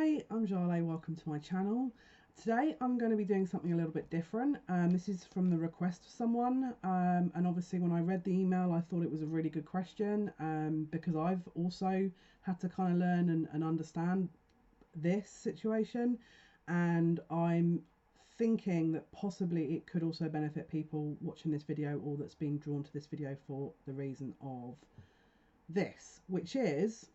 Hi, I'm Jale, welcome to my channel. Today I'm going to be doing something a little bit different. This is from the request of someone, and obviously when I read the email I thought it was a really good question, because I've also had to kind of learn and understand this situation, and I'm thinking that possibly it could also benefit people watching this video or that's being drawn to this video for the reason of this, which is: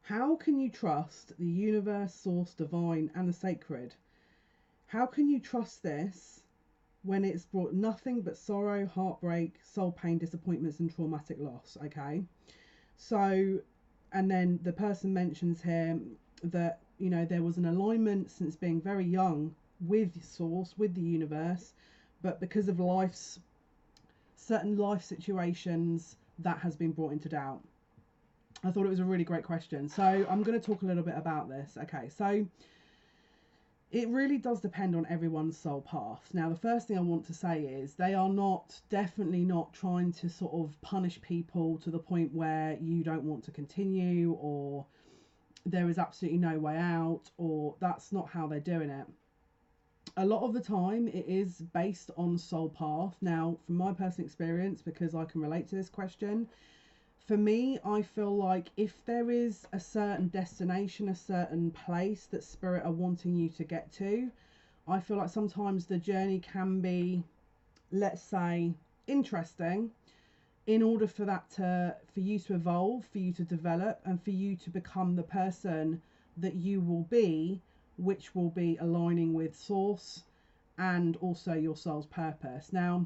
how can you trust the universe, source, divine, and the sacred? How can you trust this when it's brought nothing but sorrow, heartbreak, soul pain, disappointments, and traumatic loss? Okay. So, and then the person mentions here that, you know, there was an alignment since being very young with source, with the universe, but because of certain life situations, that has been brought into doubt. I thought it was a really great question. So I'm going to talk a little bit about this. Okay, so it really does depend on everyone's soul path. Now, the first thing I want to say is they are definitely not trying to sort of punish people to the point where you don't want to continue, or there is absolutely no way out, or that's not how they're doing it. A lot of the time it is based on soul path. Now, from my personal experience, because I can relate to this question, for me, I feel like if there is a certain destination, a certain place that spirit are wanting you to get to, I feel like sometimes the journey can be, let's say, interesting, in order for you to evolve, for you to develop, and for you to become the person that you will be, which will be aligning with source and also your soul's purpose. Now,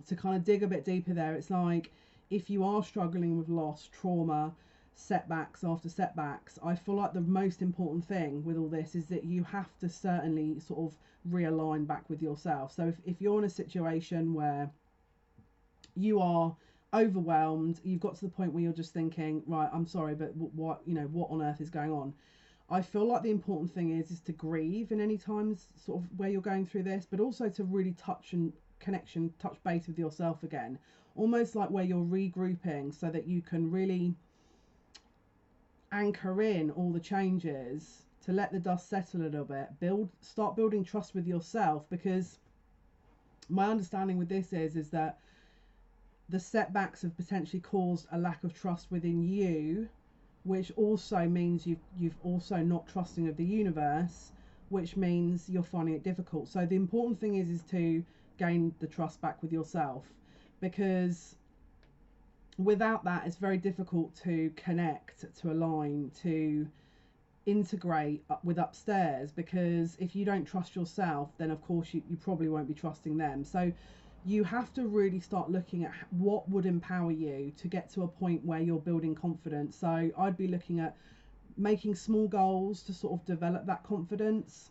to kind of dig a bit deeper there, it's like, if you are struggling with loss, trauma, setbacks after setbacks, I feel like the most important thing with all this is that you have to certainly sort of realign back with yourself. So if you're in a situation where you are overwhelmed, you've got to the point where you're just thinking, right, I'm sorry, but what on earth is going on? I feel like the important thing is to grieve in any times sort of where you're going through this, but also to really touch base with yourself again, almost like where you're regrouping so that you can really anchor in all the changes, to let the dust settle a little bit, start building trust with yourself. Because my understanding with this is that the setbacks have potentially caused a lack of trust within you, which also means you've also not trusting of the universe, which means you're finding it difficult. So the important thing is to gain the trust back with yourself, because without that it's very difficult to connect, to align, to integrate with upstairs. Because if you don't trust yourself, then of course you probably won't be trusting them. So you have to really start looking at what would empower you to get to a point where you're building confidence. So I'd be looking at making small goals to sort of develop that confidence.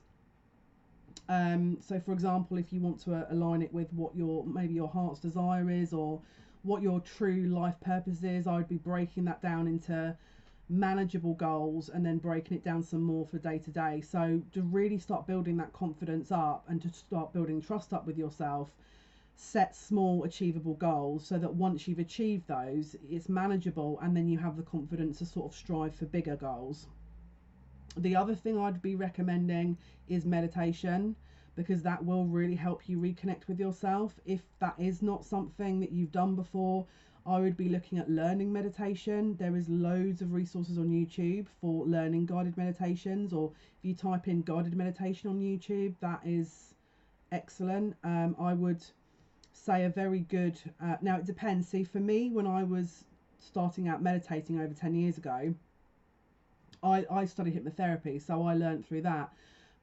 So for example, if you want to align it with what maybe your heart's desire is, or what your true life purpose is, I would be breaking that down into manageable goals and then breaking it down some more for day to day. So to really start building that confidence up and to start building trust up with yourself, set small achievable goals so that once you've achieved those, it's manageable, and then you have the confidence to sort of strive for bigger goals. The other thing I'd be recommending is meditation, because that will really help you reconnect with yourself. If that is not something that you've done before, I would be looking at learning meditation. There is loads of resources on YouTube for learning guided meditations, or if you type in guided meditation on YouTube, that is excellent. I would say a very good, now it depends. See, for me, when I was starting out meditating over 10 years ago, I studied hypnotherapy, so I learned through that.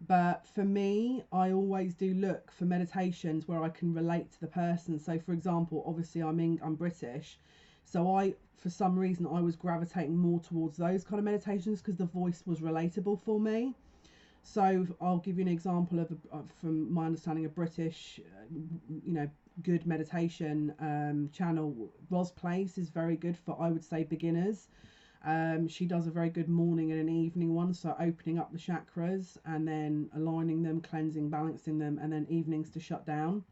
But for me, I always do look for meditations where I can relate to the person. So for example, obviously I'm British, so for some reason I was gravitating more towards those kind of meditations because the voice was relatable for me. So I'll give you an example of from my understanding, a British good meditation channel. Roz Place is very good for, I would say, beginners. She does a very good morning and an evening one, so opening up the chakras and then aligning them, cleansing, balancing them, and then evenings to shut down.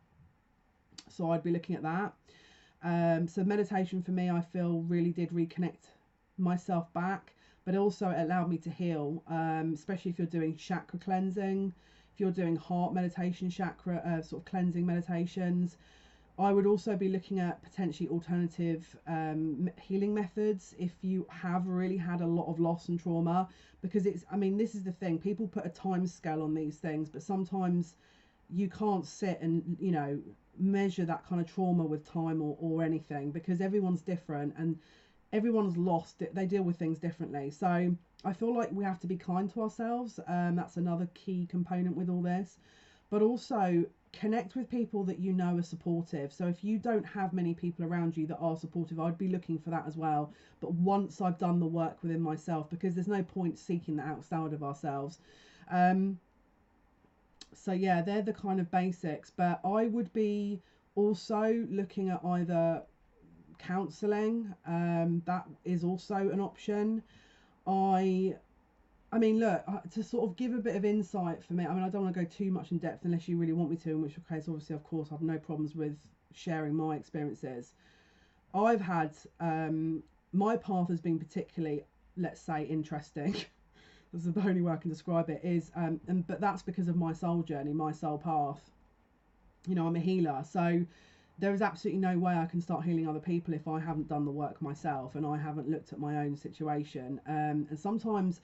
So I'd be looking at that. So meditation for me, I feel, really did reconnect myself back. but also it allowed me to heal, especially if you're doing chakra cleansing, if you're doing heart meditation, chakra sort of cleansing meditations. I would also be looking at potentially alternative healing methods if you have really had a lot of loss and trauma, because it's, I mean, this is the thing, people put a time scale on these things, but sometimes you can't sit and, you know, measure that kind of trauma with time or anything, because everyone's different and everyone's lost it, they deal with things differently. So I feel like we have to be kind to ourselves. That's another key component with all this, but also connect with people that you know are supportive. So if you don't have many people around you that are supportive, I'd be looking for that as well. But once I've done the work within myself, because there's no point seeking that outside of ourselves. So yeah, they're the kind of basics, but I would be also looking at either counselling, that is also an option. I mean, look, to sort of give a bit of insight for me, I mean, I don't want to go too much in depth unless you really want me to, in which case, obviously, of course, I have no problems with sharing my experiences. I've had, my path has been particularly, let's say, interesting. That's the only way I can describe it, is, but that's because of my soul journey, my soul path. You know, I'm a healer, so there is absolutely no way I can start healing other people if I haven't done the work myself and I haven't looked at my own situation. And sometimes,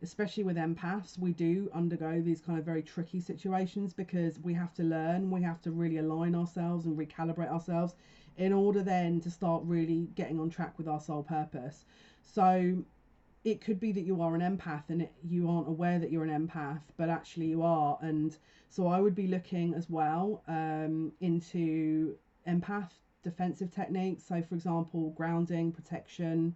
especially with empaths, we do undergo these kind of very tricky situations because we have to learn, we have to really align ourselves and recalibrate ourselves in order then to start really getting on track with our soul purpose. So it could be that you are an empath and you aren't aware that you're an empath, but actually you are. And so I would be looking as well into empath defensive techniques. So for example, grounding, protection.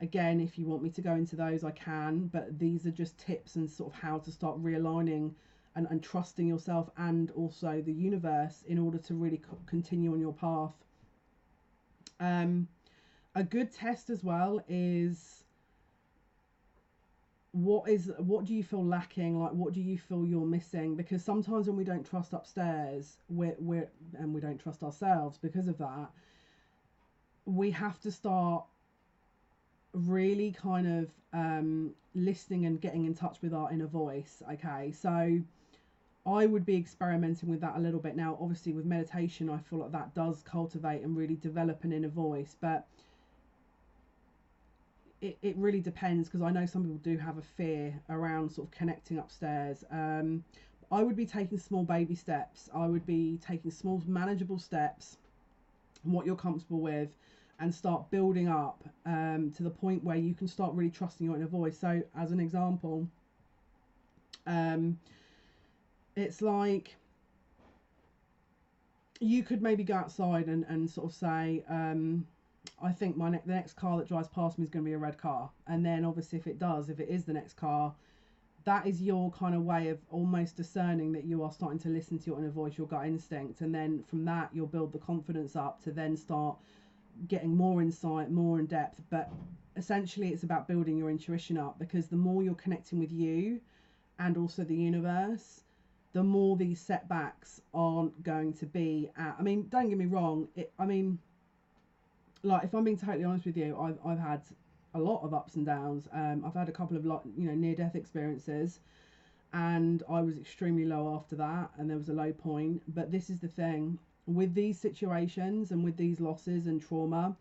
Again, if you want me to go into those, I can, but these are just tips and sort of how to start realigning and trusting yourself and also the universe in order to really continue on your path. A good test as well is what do you feel lacking, like what do you feel you're missing, because sometimes when we don't trust upstairs, we don't trust ourselves because of that, we have to start really kind of listening and getting in touch with our inner voice. Okay, so I would be experimenting with that a little bit. Now obviously with meditation, I feel like that does cultivate and really develop an inner voice, but it really depends, because I know some people do have a fear around sort of connecting upstairs. I would be taking small baby steps. I would be taking small manageable steps, what you're comfortable with, and start building up to the point where you can start really trusting your inner voice. So as an example, it's like you could maybe go outside and sort of say, I think the next car that drives past me is going to be a red car. And then obviously if it is the next car, that is your kind of way of almost discerning that you are starting to listen to your inner voice, your gut instinct. And then from that, you'll build the confidence up to then start getting more insight, more in depth. But essentially it's about building your intuition up, because the more you're connecting with you and also the universe, the more these setbacks aren't going to be at, I mean, don't get me wrong, like if I'm being totally honest with you, I've had a lot of ups and downs. I've had a couple of near-death experiences, and I was extremely low after that, and there was a low point. But this is the thing with these situations and with these losses and trauma,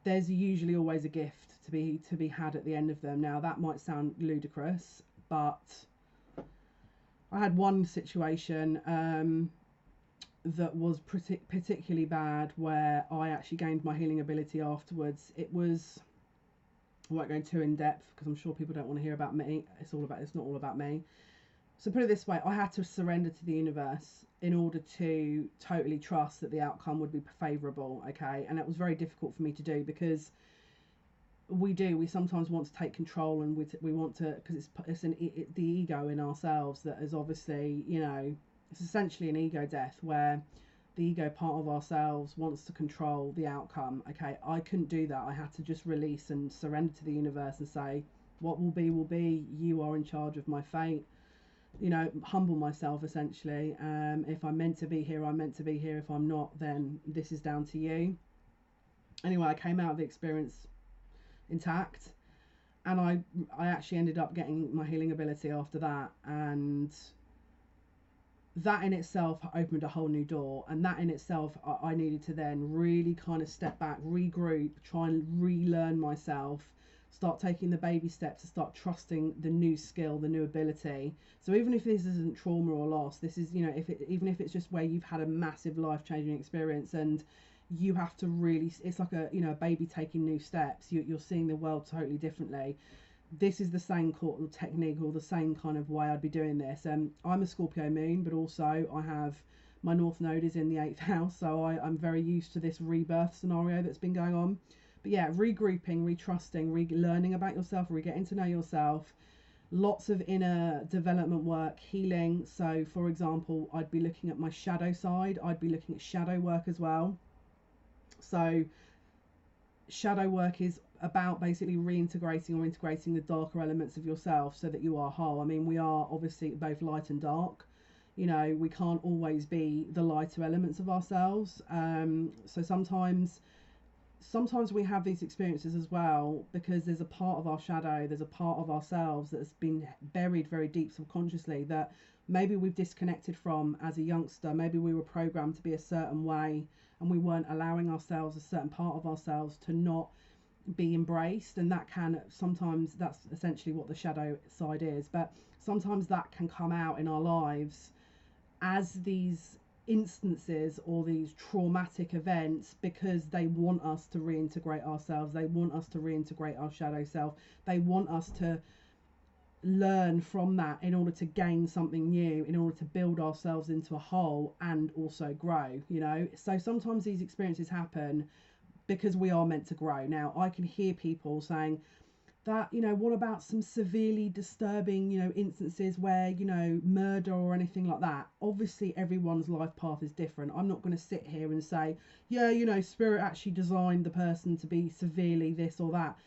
there's usually always a gift to be had at the end of them. Now that might sound ludicrous, but I had one situation that was particularly bad, where I actually gained my healing ability afterwards. I won't go too in depth because I'm sure people don't want to hear about me. It's not all about me. So put it this way, I had to surrender to the universe in order to totally trust that the outcome would be favourable. Okay, and it was very difficult for me to do, because we sometimes want to take control, and we want to, because it's the ego in ourselves that is obviously, it's essentially an ego death, where the ego part of ourselves wants to control the outcome. Okay, I couldn't do that. I had to just release and surrender to the universe and say, what will be will be. You are in charge of my fate. Humble myself essentially. If I'm meant to be here, I'm meant to be here. If I'm not, then this is down to you. Anyway, I came out of the experience intact, And I actually ended up getting my healing ability after that, and that in itself opened a whole new door. And that in itself, I needed to then really kind of step back, regroup, try and relearn myself, start taking the baby steps to start trusting the new skill, the new ability. So even if this isn't trauma or loss, this is, you know, even if it's just where you've had a massive life-changing experience, and you have to really, it's like a, you know, a baby taking new steps. You're seeing the world totally differently. This is the same technique, or the same kind of way I'd be doing this. I'm a Scorpio moon, but also I have my North Node is in the 8th house, so I'm very used to this rebirth scenario that's been going on. But yeah, regrouping, retrusting, relearning about yourself, getting to know yourself. Lots of inner development work, healing. So for example, I'd be looking at my shadow side. I'd be looking at shadow work as well. So shadow work is about basically reintegrating or integrating the darker elements of yourself so that you are whole. I mean, we are obviously both light and dark. You know, we can't always be the lighter elements of ourselves. So sometimes we have these experiences as well because there's a part of our shadow, there's a part of ourselves that's been buried very deep subconsciously that maybe we've disconnected from as a youngster. Maybe we were programmed to be a certain way and we weren't allowing ourselves, a certain part of ourselves, to not be embraced. And that can sometimes, that's essentially what the shadow side is, but sometimes that can come out in our lives as these instances or these traumatic events because they want us to reintegrate ourselves, they want us to reintegrate our shadow self, they want us to learn from that in order to gain something new, in order to build ourselves into a whole and also grow, you know. So sometimes these experiences happen because we are meant to grow. Now I can hear people saying that, you know, what about some severely disturbing, you know, instances where, you know, murder or anything like that? Obviously everyone's life path is different. I'm not going to sit here and say, yeah, you know, spirit actually designed the person to be severely this or that.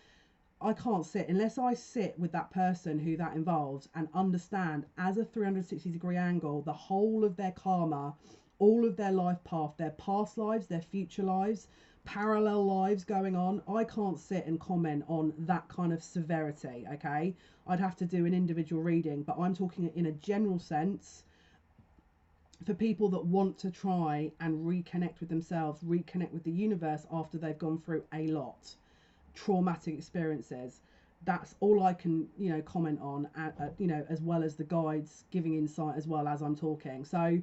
I can't sit unless I sit with that person who that involves and understand as a 360-degree angle the whole of their karma, all of their life path, their past lives, their future lives, parallel lives going on. I can't sit and comment on that kind of severity, okay? I'd have to do an individual reading, but I'm talking in a general sense for people that want to try and reconnect with themselves, reconnect with the universe after they've gone through a lot traumatic experiences. That's all I can, you know, comment on, you know, as well as the guides giving insight as well as I'm talking. So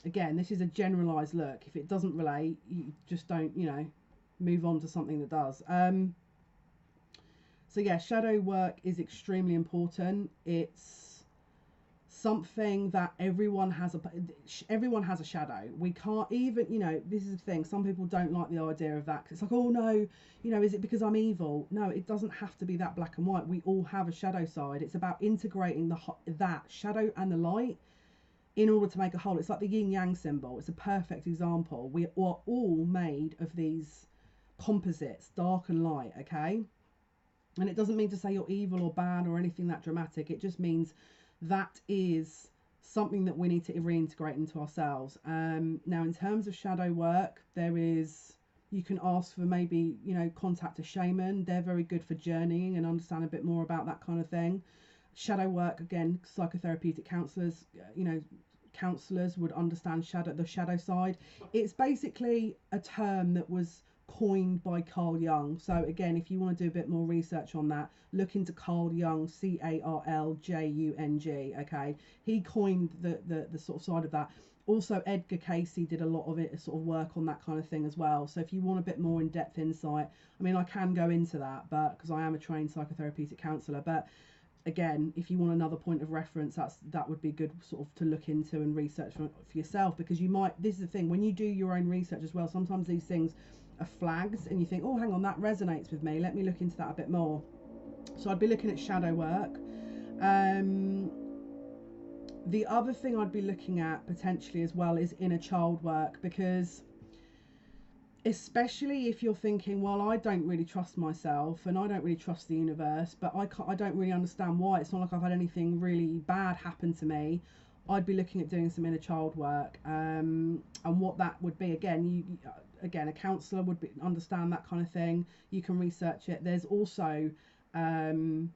again, this is a generalized look. If it doesn't relate, you just don't, you know, move on to something that does. So yeah, shadow work is extremely important. It's something that everyone has a shadow. We can't even, you know, this is the thing, some people don't like the idea of that, 'cause it's like, oh no, you know, is it because I'm evil? No, it doesn't have to be that black and white. We all have a shadow side. It's about integrating that shadow and the light in order to make a whole. It's like the yin yang symbol. It's a perfect example. We are all made of these composites, dark and light, okay? And it doesn't mean to say you're evil or bad or anything that dramatic. It just means that is something that we need to reintegrate into ourselves. Now, in terms of shadow work, you can ask for maybe, you know, contact a shaman. They're very good for journeying and understand a bit more about that kind of thing. Shadow work, again, psychotherapeutic counselors, you know, counselors would understand the shadow side. It's basically a term that was coined by Carl Jung. So again, if you want to do a bit more research on that, look into Carl Jung, Carljung. Okay, he coined the sort of side of that. Also, Edgar Casey did a lot of it, sort of work on that kind of thing as well. So if you want a bit more in-depth insight, I mean, I can go into that, but because I am a trained psychotherapeutic counsellor, but again, if you want another point of reference, that would be good sort of to look into and research for yourself, because you might, this is the thing, when you do your own research as well, sometimes these things are flags and you think, oh, hang on, that resonates with me, let me look into that a bit more. So I'd be looking at shadow work. The other thing I'd be looking at potentially as well is inner child work, because especially if you're thinking, well, I don't really trust myself and I don't really trust the universe, but I don't really understand why. It's not like I've had anything really bad happen to me. I'd be looking at doing some inner child work, and what that would be. Again, a counsellor would understand that kind of thing. You can research it. There's also some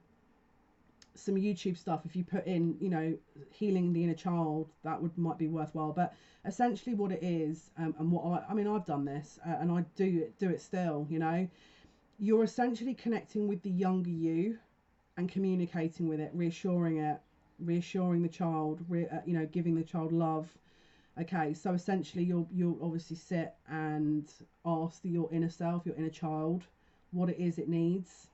YouTube stuff. If you put in, you know, healing the inner child, that might be worthwhile. But essentially what it is, and what I mean, I've done this, and I do it still, you know, you're essentially connecting with the younger you and communicating with it, reassuring the child, you know, giving the child love. Okay, so essentially you'll obviously sit and ask your inner self, your inner child, what it is it needs,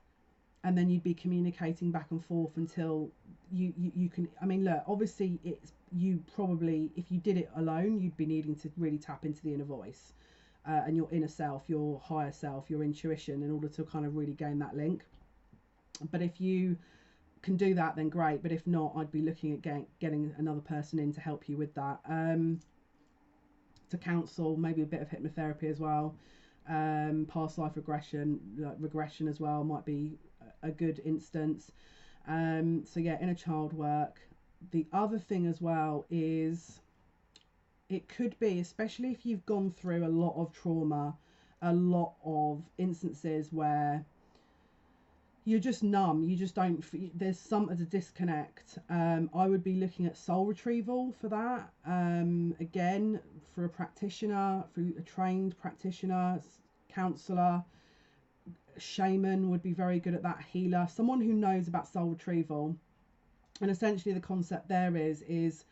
and then you'd be communicating back and forth until you can. I mean, look, obviously it's, you probably, if you did it alone, you'd be needing to really tap into the inner voice, and your inner self, your higher self, your intuition, in order to kind of really gain that link. But if you can do that, then great. But if not, I'd be looking at getting another person in to help you with that, to counsel, maybe a bit of hypnotherapy as well. Past life regression, regression as well might be a good instance. So yeah, inner child work. The other thing as well is, it could be, especially if you've gone through a lot of trauma, a lot of instances where you're just numb, you just don't, there's some of the disconnect. I would be looking at soul retrieval for that. Again, for a practitioner, for a trained practitioner, counsellor, shaman would be very good at that, healer, someone who knows about soul retrieval. And essentially the concept there is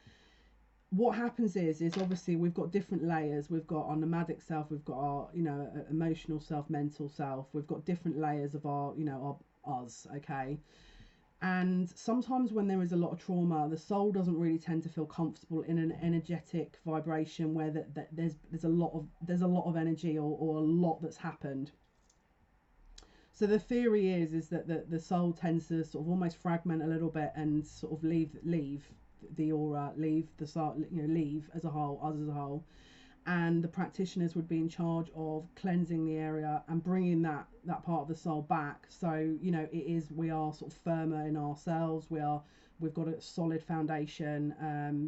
what happens is obviously we've got different layers. We've got our nomadic self, we've got our, you know, emotional self, mental self. We've got different layers of our, you know, our us, okay? And sometimes when there is a lot of trauma, the soul doesn't really tend to feel comfortable in an energetic vibration where there's a lot of energy or a lot that's happened. So the theory is that the soul tends to sort of almost fragment a little bit and sort of leave the aura, leave the soul, you know, leave as a whole, us as a whole. And the practitioners would be in charge of cleansing the area and bringing that part of the soul back. So, you know, we are sort of firmer in ourselves. We've got a solid foundation.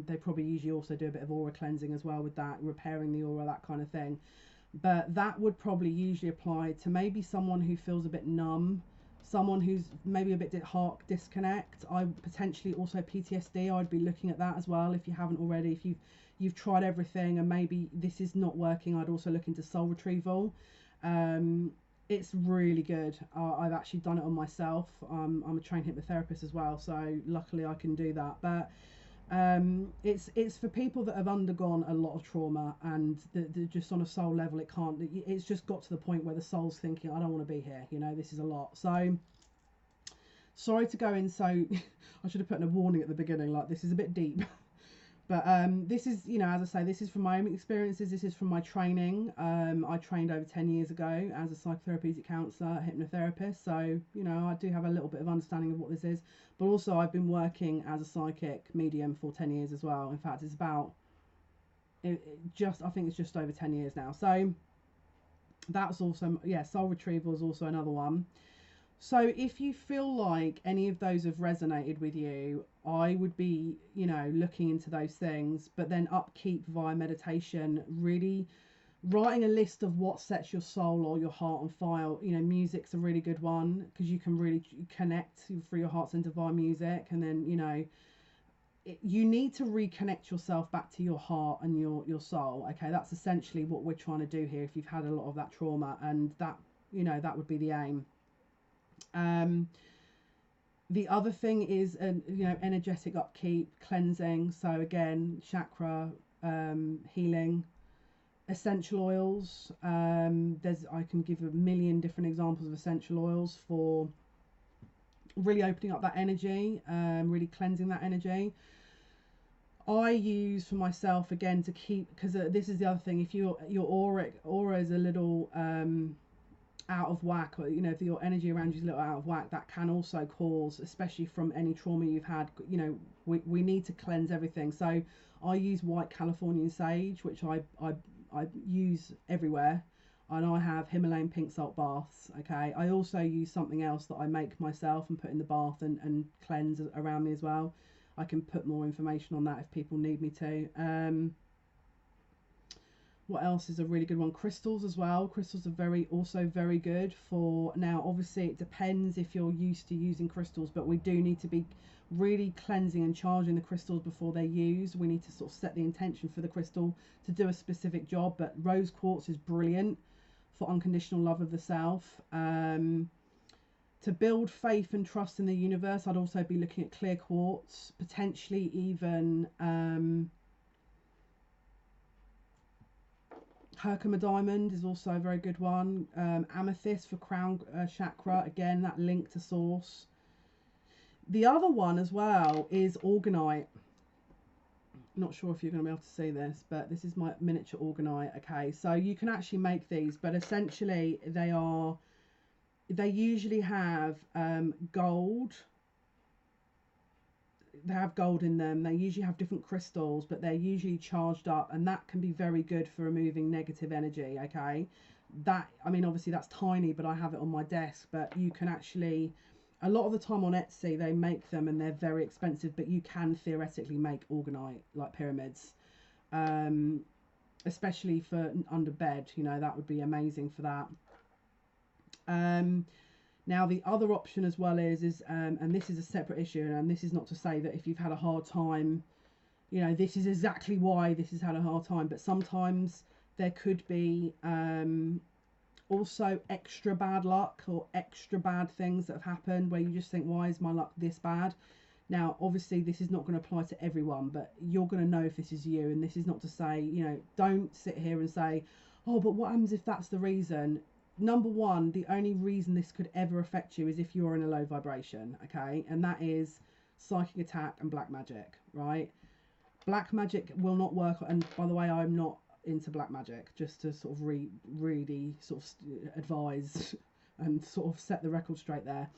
They probably usually also do a bit of aura cleansing as well with that, repairing the aura, that kind of thing. But that would probably usually apply to maybe someone who feels a bit numb, someone who's maybe a bit heart disconnect. I potentially also PTSD. I'd be looking at that as well if you haven't already. If you've tried everything and maybe this is not working, I'd also look into soul retrieval. It's really good. I've actually done it on myself. I'm a trained hypnotherapist as well, so luckily I can do that. But it's for people that have undergone a lot of trauma and just on a soul level, it's just got to the point where the soul's thinking, I don't want to be here, you know, this is a lot. So sorry to go in so I should have put in a warning at the beginning, like this is a bit deep. But this is, you know, as I say, this is from my own experiences. This is from my training. I trained over 10 years ago as a psychotherapeutic counsellor, hypnotherapist. So, you know, I do have a little bit of understanding of what this is. But also I've been working as a psychic medium for 10 years as well. In fact, it's about, I think it's just over 10 years now. So that's also, yeah, soul retrieval is also another one. So if you feel like any of those have resonated with you, I would be, you know, looking into those things, but then upkeep via meditation, really writing a list of what sets your soul or your heart on fire. You know, music's a really good one because you can really connect through your heart center via music. And then, you know, you need to reconnect yourself back to your heart and your soul. Okay, that's essentially what we're trying to do here if you've had a lot of that trauma, and that, you know, that would be the aim. The other thing is, you know, energetic upkeep, cleansing. So again, chakra, healing, essential oils. I can give a million different examples of essential oils for really opening up that energy, really cleansing that energy. I use for myself again to keep, because this is the other thing, if your aura is a little out of whack, or you know, if your energy around you is a little out of whack, that can also cause, especially from any trauma you've had, you know, we need to cleanse everything. So I use white Californian sage, which I use everywhere, and I have Himalayan pink salt baths. Okay, I also use something else that I make myself and put in the bath and cleanse around me as well. I can put more information on that if people need me to. What else is a really good one? Crystals as well. Crystals are also very good for, now obviously it depends if you're used to using crystals, but we do need to be really cleansing and charging the crystals before they're used. We need to sort of set the intention for the crystal to do a specific job, but rose quartz is brilliant for unconditional love of the self. To build faith and trust in the universe, I'd also be looking at clear quartz, potentially even Herkimer diamond is also a very good one. Amethyst for crown chakra, again that link to source. The other one as well is orgonite. Not sure if you're going to be able to see this, but this is my miniature orgonite. Okay, so you can actually make these, but essentially they usually have gold. They have gold in them. They usually have different crystals, but they're usually charged up, and that can be very good for removing negative energy. Okay, that, I mean, obviously that's tiny, but I have it on my desk. But you can actually, a lot of the time on Etsy they make them and they're very expensive, but you can theoretically make orgonite like pyramids, especially for under bed. You know, that would be amazing for that. Now the other option as well is and this is a separate issue, and this is not to say that if you've had a hard time, you know, this is exactly why this has had a hard time, but sometimes there could be also extra bad luck or extra bad things that have happened where you just think, why is my luck this bad? Now obviously this is not going to apply to everyone, but you're going to know if this is you, and this is not to say, you know, don't sit here and say, oh, but what happens if that's the reason? Number one, the only reason this could ever affect you is if you're in a low vibration, okay? And that is psychic attack and black magic, right? Black magic will not work. And by the way, I'm not into black magic, just to sort of really sort of advise and sort of set the record straight there.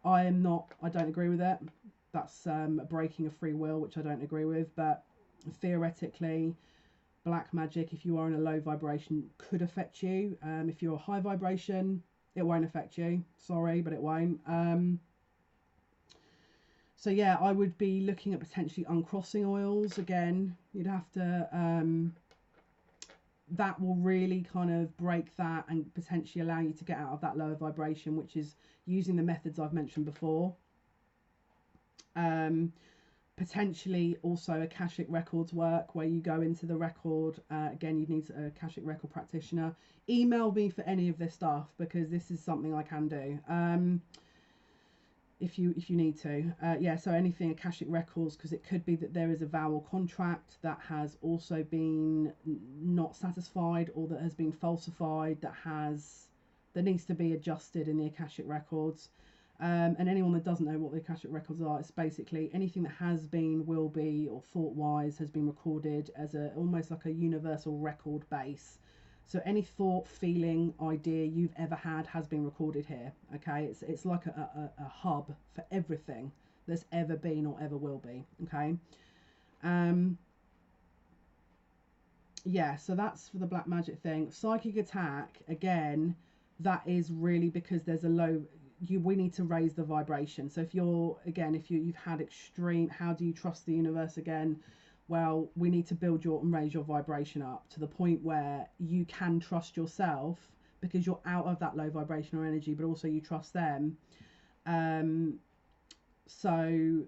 I don't agree with it. That's breaking of free will, which I don't agree with. But theoretically, black magic, if you are in a low vibration, could affect you. If you're a high vibration, it won't affect you. Sorry, but it won't. So yeah, I would be looking at potentially uncrossing oils. Again, you'd have to, that will really kind of break that and potentially allow you to get out of that lower vibration, which is using the methods I've mentioned before. Potentially also Akashic Records work, where you go into the record. Again, you need a Akashic Record practitioner. Email me for any of this stuff, because this is something I can do if you need to. Yeah, so anything Akashic Records, because it could be that there is a vowel contract that has also been not satisfied, or that has been falsified, that needs to be adjusted in the Akashic Records. And anyone that doesn't know what the Akashic Records are, it's basically anything that has been, will be, or thought-wise has been recorded as almost like a universal record base. So any thought, feeling, idea you've ever had has been recorded here. Okay, it's like a hub for everything that's ever been or ever will be. Okay. Yeah, so that's for the black magic thing. Psychic attack, again, that is really because there's a low. We need to raise the vibration. So if you've had extreme, how do you trust the universe again? Well, we need to build and raise your vibration up to the point where you can trust yourself, because you're out of that low vibrational energy, but also you trust them. So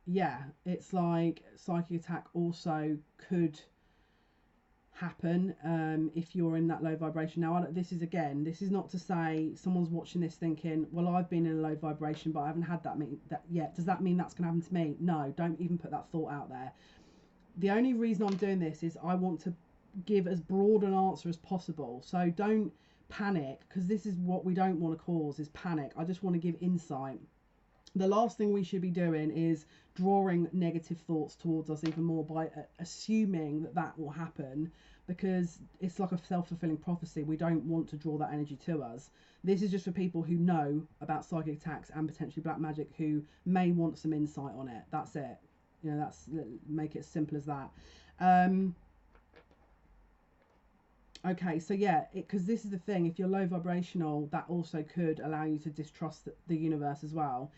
yeah, it's like psychic attack also could happen if you're in that low vibration. Now this is not to say someone's watching this thinking, well, I've been in a low vibration but I haven't had that yet, does that mean that's going to happen to me? No, don't even put that thought out there. The only reason I'm doing this is I want to give as broad an answer as possible, so don't panic, because this is what we don't want to cause, is panic. I just want to give insight. The last thing we should be doing is drawing negative thoughts towards us even more by assuming that will happen, because it's like a self-fulfilling prophecy. We don't want to draw that energy to us. This is just for people who know about psychic attacks and potentially black magic, who may want some insight on it. That's it. You know, make it as simple as that. Okay, so yeah, because this is the thing, if you're low vibrational, that also could allow you to distrust the universe as well.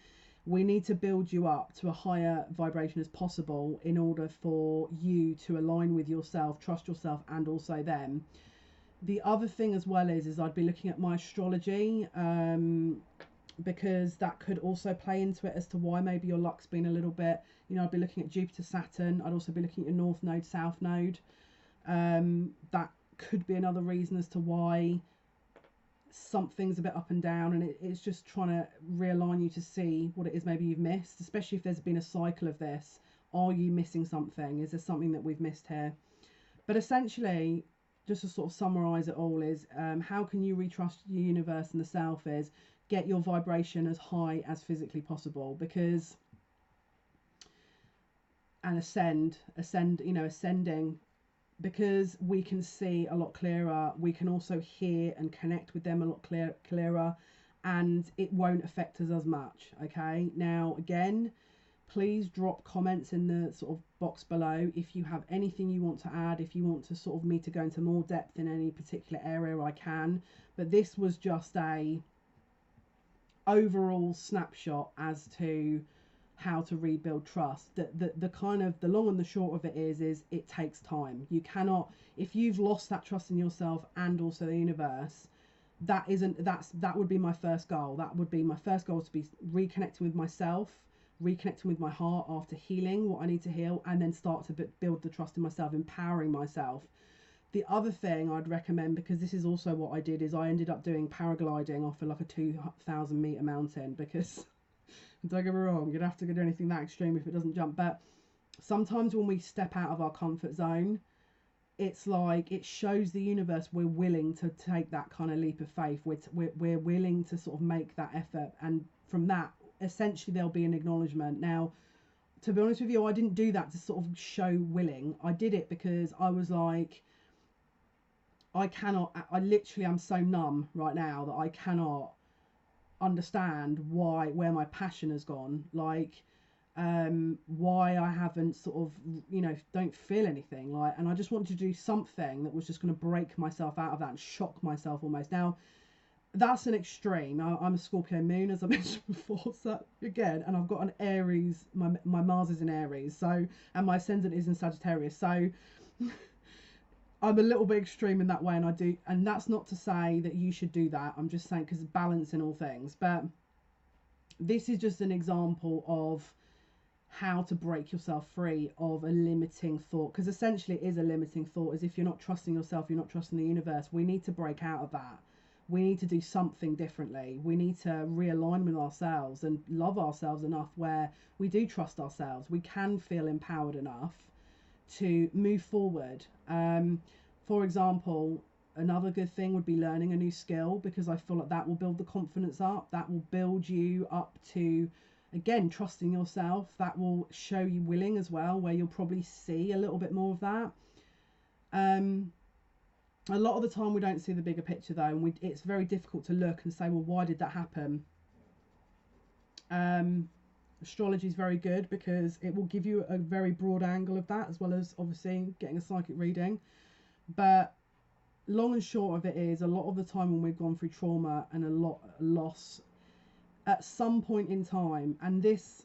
We need to build you up to a higher vibration as possible in order for you to align with yourself, trust yourself, and also them. The other thing as well is I'd be looking at my astrology, because that could also play into it as to why maybe your luck's been a little bit, you know, I'd be looking at Jupiter, Saturn. I'd also be looking at your north node, south node. That could be another reason as to why something's a bit up and down, and it's just trying to realign you to see what it is maybe you've missed, especially if there's been a cycle of this. Are you missing something? Is there something that we've missed here? But essentially, just to sort of summarize it all, is how can you retrust the universe and the self is get your vibration as high as physically possible, because and ascending, because we can see a lot clearer. We can also hear and connect with them a lot clearer, and it won't affect us as much. Okay, now again, please drop comments in the sort of box below if you have anything you want to add. If you want to sort of me to go into more depth in any particular area, I can. But this was just a overall snapshot as to how to rebuild trust. The kind of the long and the short of it is it takes time. You cannot, if you've lost that trust in yourself and also the universe, that would be my first goal. That would be my first goal, to be reconnecting with myself, reconnecting with my heart after healing what I need to heal, and then start to build the trust in myself, empowering myself. The other thing I'd recommend, because this is also what I did, is I ended up doing paragliding off of like a 2,000 meter mountain, because don't get me wrong, you don't have to do anything that extreme if it doesn't jump, but sometimes when we step out of our comfort zone, it's like it shows the universe we're willing to take that kind of leap of faith. We're willing to sort of make that effort, and from that essentially there'll be an acknowledgement. Now, to be honest with you, I didn't do that to sort of show willing. I did it because I was like, I literally am so numb right now that I cannot understand where my passion has gone, like why I haven't sort of, don't feel anything, like, and I just wanted to do something that was just going to break myself out of that and shock myself almost. Now that's an extreme. I'm a Scorpio moon, as I mentioned before, so again, and I've got an Aries, my Mars is in Aries, so, and my ascendant is in Sagittarius, so I'm a little bit extreme in that way, and that's not to say that you should do that. I'm just saying, because balance in all things. But this is just an example of how to break yourself free of a limiting thought, because essentially it is a limiting thought. As if you're not trusting yourself, you're not trusting the universe. We need to break out of that. We need to do something differently. We need to realign with ourselves and love ourselves enough where we do trust ourselves. We can feel empowered enough to move forward. For example, another good thing would be learning a new skill, because I feel like that will build the confidence up. That will build you up to, again, trusting yourself. That will show you willing as well, where you'll probably see a little bit more of that. A lot of the time we don't see the bigger picture though, and it's very difficult to look and say, well, why did that happen? Astrology is very good because it will give you a very broad angle of that, as well as obviously getting a psychic reading. But long and short of it is, a lot of the time when we've gone through trauma and a lot of loss at some point in time, and this,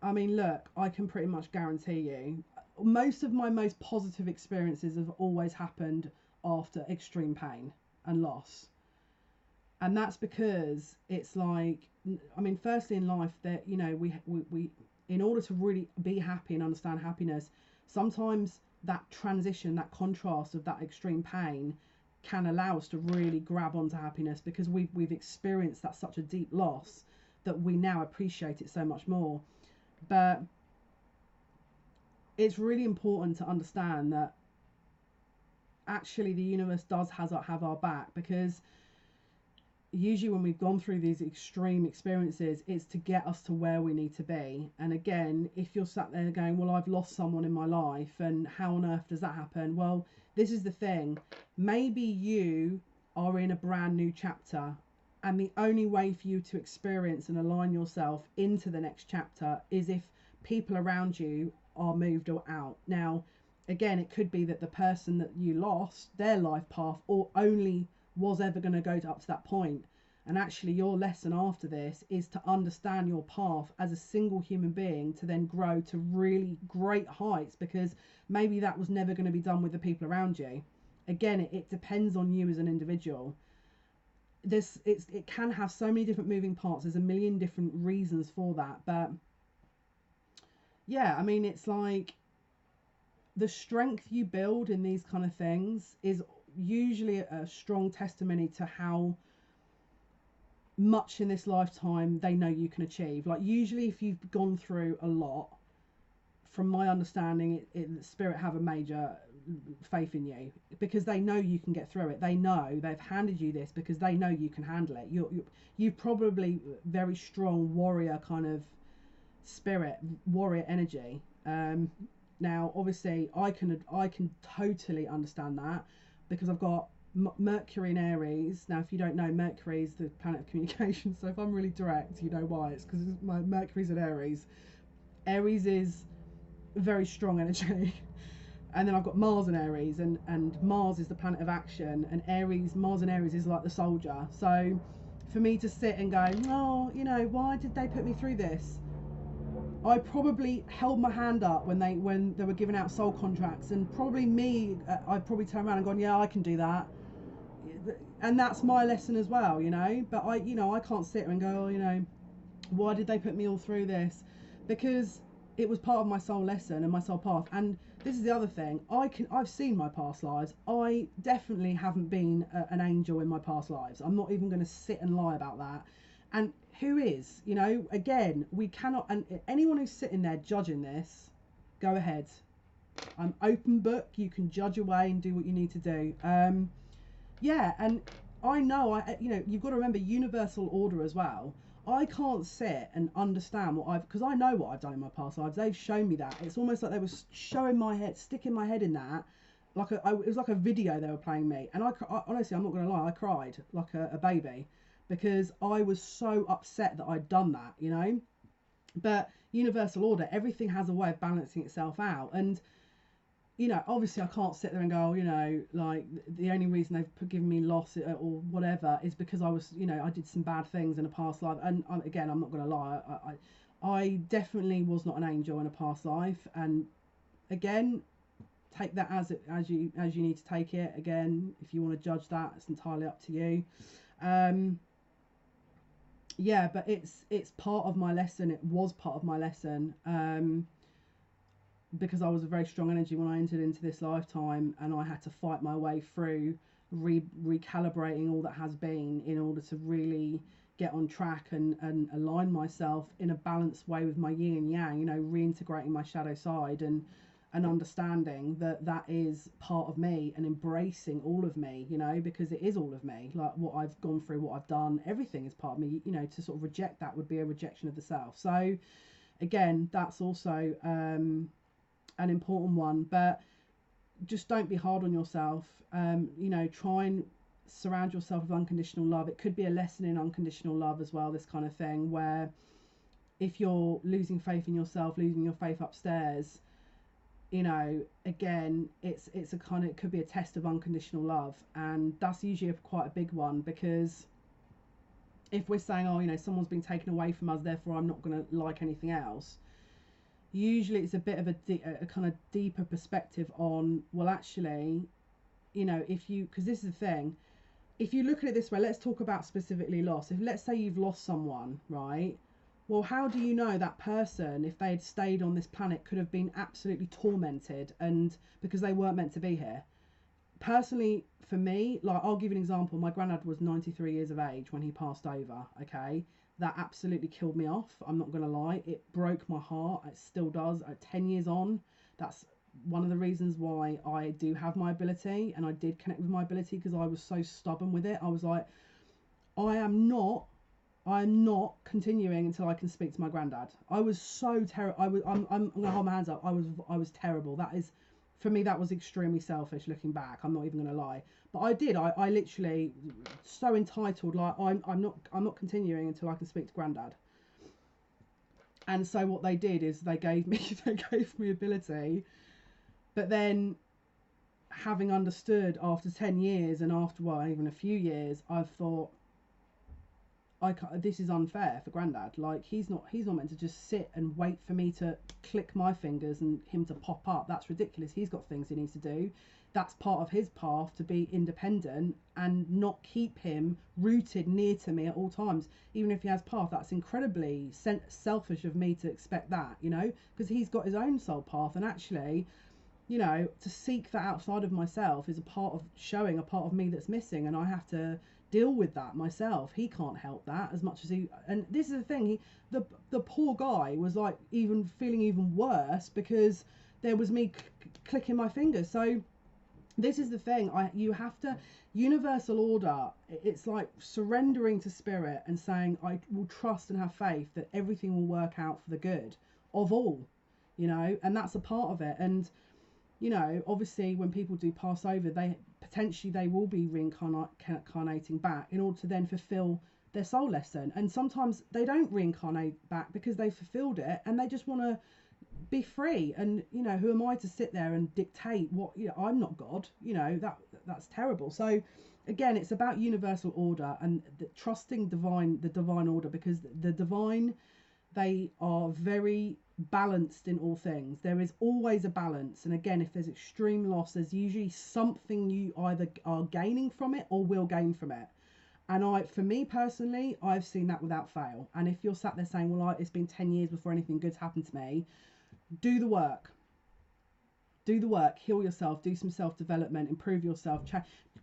I mean, look, I can pretty much guarantee you, most of my most positive experiences have always happened after extreme pain and loss. And that's because it's like, I mean, firstly in life, that, we in order to really be happy and understand happiness, sometimes that transition, that contrast of that extreme pain can allow us to really grab onto happiness, because we've experienced that such a deep loss that we now appreciate it so much more. But it's really important to understand that actually the universe does have our back, because usually when we've gone through these extreme experiences, it's to get us to where we need to be. And again, if you're sat there going, well, I've lost someone in my life, and how on earth does that happen? Well, this is the thing. Maybe you are in a brand new chapter, and the only way for you to experience and align yourself into the next chapter is if people around you are moved or out. Now, again, it could be that the person that you lost, their life path, or only was ever going to go up to that point, And actually your lesson after this is to understand your path as a single human being, to then grow to really great heights, because maybe that was never going to be done with the people around you. Again, it depends on you as an individual. It can have so many different moving parts. There's a million different reasons for that. But yeah, I mean, it's like the strength you build in these kind of things is usually a strong testimony to how much in this lifetime they know you can achieve. Like, usually if you've gone through a lot, from my understanding, spirit have a major faith in you, because they know you can get through it. They know they've handed you this because they know you can handle it. You probably very strong warrior kind of spirit, warrior energy. Now obviously I can totally understand that, because I've got Mercury in Aries. Now, if you don't know, Mercury is the planet of communication. So if I'm really direct, you know why. It's because my Mercury's in Aries. Aries is very strong energy. And then I've got Mars in Aries, and Mars is the planet of action, and Mars in Aries is like the soldier. So for me to sit and go, oh, you know, why did they put me through this? I probably held my hand up when they were giving out soul contracts, and probably I'd probably turn around and gone, yeah, I can do that. And that's my lesson as well, you know. But I can't sit and go, oh, you know, why did they put me all through this? Because it was part of my soul lesson and my soul path. And this is the other thing, I've seen my past lives. I definitely haven't been an angel in my past lives. I'm not even going to sit and lie about that. And who is, you know, again, we cannot, and anyone who's sitting there judging this, go ahead. I'm open book. You can judge away and do what you need to do. Yeah, and I know, you know, you've got to remember universal order as well. I can't sit and understand because I know what I've done in my past lives. They've shown me that. It's almost like they were showing my head, sticking my head in that. It was like a video they were playing me. And I honestly, I'm not going to lie, I cried like a baby, because I was so upset that I'd done that, you know. But universal order, everything has a way of balancing itself out. And you know, obviously I can't sit there and go, you know, like the only reason they've given me loss or whatever is because I was, you know, I did some bad things in a past life. And again, I'm not going to lie, I definitely was not an angel in a past life. And again, take that as you need to take it. Again, if you want to judge that, it's entirely up to you. Yeah, but it's part of my lesson. It was part of my lesson. Because I was a very strong energy when I entered into this lifetime, and I had to fight my way through recalibrating all that has been in order to really get on track and align myself in a balanced way with my yin and yang, you know, reintegrating my shadow side and understanding that is part of me, and embracing all of me, you know, because it is all of me. Like what I've gone through, what I've done, everything is part of me, you know. To sort of reject that would be a rejection of the self. So again, that's also an important one. But just don't be hard on yourself. You know, try and surround yourself with unconditional love. It could be a lesson in unconditional love as well, this kind of thing, where if you're losing faith in yourself, losing your faith upstairs, you know, again, it could be a test of unconditional love. And that's usually quite a big one, because if we're saying, oh, you know, someone's been taken away from us, therefore I'm not going to like anything else, usually it's a bit of a kind of deeper perspective on, well, actually, you know, because this is the thing, if you look at it this way, let's talk about specifically loss. If let's say you've lost someone, right? Well, how do you know that person, if they had stayed on this planet, could have been absolutely tormented, and because they weren't meant to be here? Personally, for me, like, I'll give you an example. My granddad was 93 years of age when he passed over, okay? That absolutely killed me off. I'm not going to lie. It broke my heart. It still does. 10 years on, that's one of the reasons why I do have my ability, and I did connect with my ability, because I was so stubborn with it. I was like, I'm not continuing until I can speak to my granddad. I was so terrible. I'm going to hold my hands up. I was terrible. That is, for me, that was extremely selfish looking back. I'm not even going to lie. But I did. I literally, so entitled, like, I'm not continuing until I can speak to granddad. And so what they did is they gave me ability. But then, having understood after 10 years and after, well, even a few years, I've thought, this is unfair for Grandad. Like, he's not meant to just sit and wait for me to click my fingers and him to pop up. That's ridiculous. He's got things he needs to do. That's part of his path, to be independent and not keep him rooted near to me at all times, even if he has path. That's incredibly selfish of me to expect that, you know, because he's got his own soul path. And actually, you know, to seek that outside of myself is a part of showing a part of me that's missing, and I have to deal with that myself. He can't help that as much as he, and this is the thing, the poor guy was like even feeling even worse because there was me clicking my fingers. So this is the thing, you have to, universal order, it's like surrendering to spirit and saying, I will trust and have faith that everything will work out for the good of all, you know, and that's a part of it. And you know, obviously when people do pass over, they will be reincarnating back in order to then fulfill their soul lesson. And sometimes they don't reincarnate back because they fulfilled it and they just want to be free. And you know, who am I to sit there and dictate what, you know, I'm not God, you know, that's terrible. So again, it's about universal order and trusting the divine order, because the divine, they are very balanced in all things. There is always a balance. And again, if there's extreme loss, there's usually something you either are gaining from it or will gain from it. And for me personally, I've seen that without fail. And if you're sat there saying, well, it's been 10 years before anything good's happened to me, do the work. Do the work, heal yourself, do some self-development, improve yourself.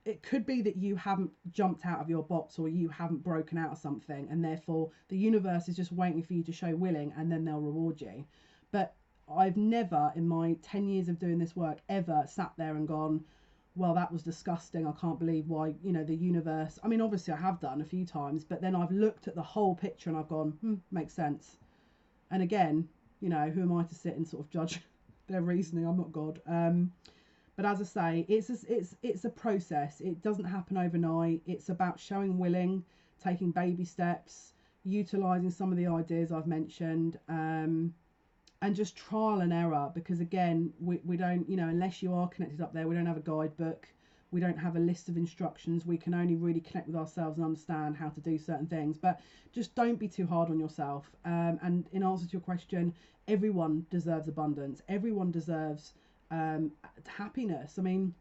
It could be that you haven't jumped out of your box or you haven't broken out of something, and therefore the universe is just waiting for you to show willing, and then they'll reward you. But I've never, in my 10 years of doing this work, ever sat there and gone, well, that was disgusting, I can't believe why, you know, the universe. I mean, obviously I have done a few times, but then I've looked at the whole picture and I've gone, makes sense. And again, you know, who am I to sit and sort of judge their reasoning? I'm not God. But as I say, it's a process. It doesn't happen overnight. It's about showing willing, taking baby steps, utilizing some of the ideas I've mentioned, and just trial and error. Because again, we don't, you know, unless you are connected up there, we don't have a guidebook. We don't have a list of instructions. We can only really connect with ourselves and understand how to do certain things. But just don't be too hard on yourself. And in answer to your question, everyone deserves abundance. Everyone deserves happiness. I mean,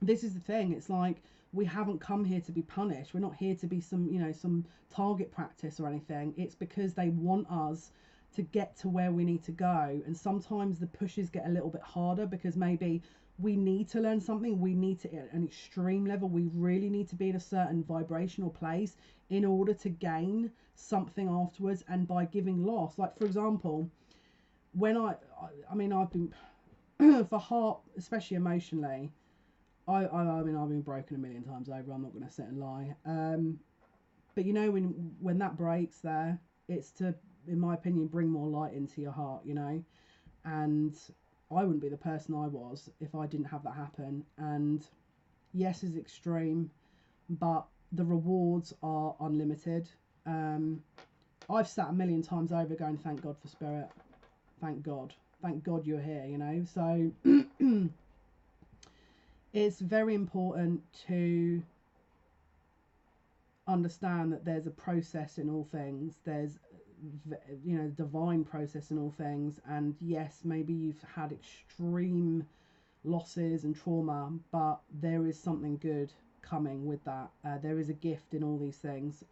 this is the thing. It's like, we haven't come here to be punished. We're not here to be some, you know, some target practice or anything. It's because they want us to get to where we need to go. And sometimes the pushes get a little bit harder because maybe we need to learn something. We need to, at an extreme level, we really need to be in a certain vibrational place in order to gain something afterwards. And by giving loss, like for example, when I mean, I've been for heart, especially emotionally, I mean, I've been broken a million times over. I'm not going to sit and lie. But you know, when that breaks there, it's to, in my opinion, bring more light into your heart, you know. And I wouldn't be the person I was if I didn't have that happen. And yes, it's extreme, but the rewards are unlimited. I've sat a million times over going, thank God for spirit. Thank God you're here, you know. So it's very important to understand that there's a process in all things. There's, you know, divine process in all things. And yes, maybe you've had extreme losses and trauma, but there is something good coming with that. There is a gift in all these things.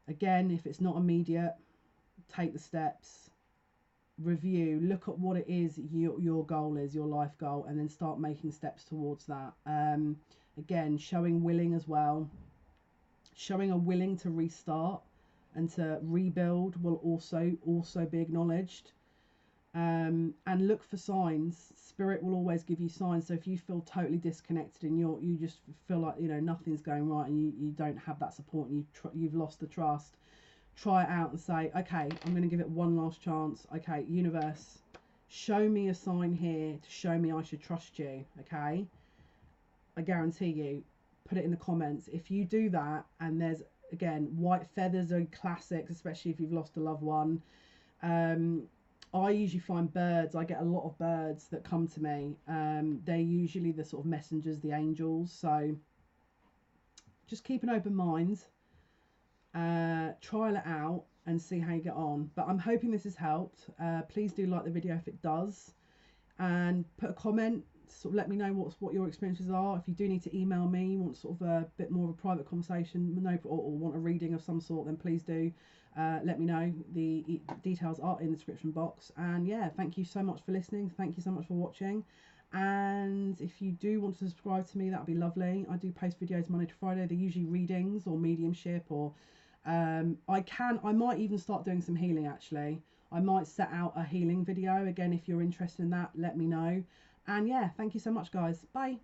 Again, if it's not immediate, take the steps, review, look at what it is your goal is, your life goal, and then start making steps towards that. Again, showing willing as well, showing a willing to restart and to rebuild will also be acknowledged. And look for signs. Spirit will always give you signs. So if you feel totally disconnected and you just feel like, you know, nothing's going right and you don't have that support and you've lost the trust, try it out and say, okay, I'm going to give it one last chance. Okay, universe, show me a sign here to show me I should trust you. Okay, I guarantee you, put it in the comments if you do that. And there's, again, white feathers are classics, especially if you've lost a loved one. I usually find birds. I get a lot of birds that come to me. They're usually the sort of messengers, the angels. So just keep an open mind, trial it out and see how you get on. But I'm hoping this has helped. Please do like the video if it does, and put a comment, sort of let me know what your experiences are. If you do need to email me, want sort of a bit more of a private conversation, or want a reading of some sort, then please do let me know. The details are in the description box. And yeah, thank you so much for listening. Thank you so much for watching. And if you do want to subscribe to me, that'd be lovely. I do post videos Monday to Friday. They're usually readings or mediumship, or I might even start doing some healing actually. I might set out a healing video again. If you're interested in that, let me know. And yeah, thank you so much guys. Bye.